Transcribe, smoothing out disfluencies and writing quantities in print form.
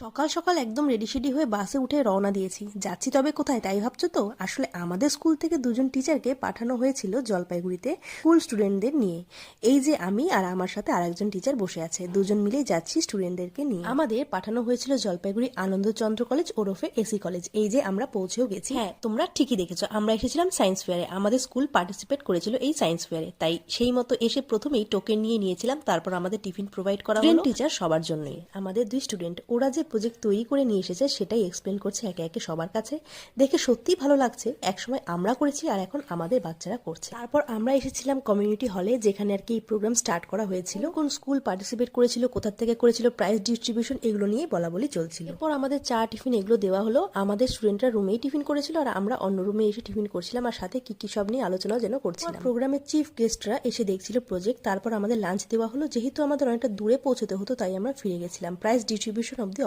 সকাল সকাল একদম রেডি সেডি হয়ে বাসে উঠে রওনা দিয়েছি। যাচ্ছি তবে কোথায় তাই ভাবছো তো? আসলে আমাদের স্কুল থেকে দুজন টিচারকে পাঠানো হয়েছিল জলপাইগুড়িতে স্কুল স্টুডেন্টদের নিয়ে। এই যে আমি আর আমার সাথে আরেকজন টিচার বসে আছে, দুজন মিলেই যাচ্ছি স্টুডেন্টদেরকে নিয়ে। আমাদের পাঠানো হয়েছিল জলপাইগুড়ি আনন্দচন্দ্র কলেজ ওরফে এসি কলেজ। এই যে আমরা পৌঁছেও গেছি। হ্যাঁ, তোমরা ঠিকই দেখেছো, আমরা এসেছিলাম সায়েন্স ফেয়ারে। আমাদের স্কুল পার্টিসিপেট করেছিল এই সায়েন্স ফেয়ারে, তাই সেই মতো এসে প্রথমেই টোকেন নিয়ে নিয়েছিলাম। তারপর আমাদের টিফিন প্রোভাইড করা হলো টিচার সবার জন্যই। আমাদের দুই স্টুডেন্ট ওরা যে প্রজেক্ট তৈরি করে নিয়ে এসেছে সেটাই এক্সপ্লেন করছে একে একে সবার কাছে। দেখে সত্যিই ভালো লাগছে, একসময় আমরা করেছি আর এখন আমাদের বাচ্চারা করছে। তারপর আমরা এসেছিলাম কমিউনিটি হলে, যেখানে আর কি এই প্রোগ্রাম স্টার্ট করা হয়েছিল। কোন স্কুল পার্টিসিপেট করেছিল, কোথা থেকে করেছিল, প্রাইজ ডিস্ট্রিবিউশন এগুলো নিয়ে বলা বলি চলছিল। এরপর আমাদের চা টিফিন এগুলো দেওয়া হলো। আমাদের স্টুডেন্টরা রুমেই টিফিন করেছিল আর আমরা অন্য রুমে এসে টিফিন করছিলাম, আর সাথে কি কি সব নিয়ে আলোচনাও যেন করছিলাম। প্রোগ্রামের চিফ গেস্টরা এসে দেখছিল প্রজেক্ট। তারপর আমাদের লাঞ্চ দেওয়া হলো। যেহেতু আমাদের অনেকটা দূরে পৌঁছতে হতো তাই আমরা ফিরে গেছিলাম। প্রাইজ ডিস্ট্রিবিউশন অব্দি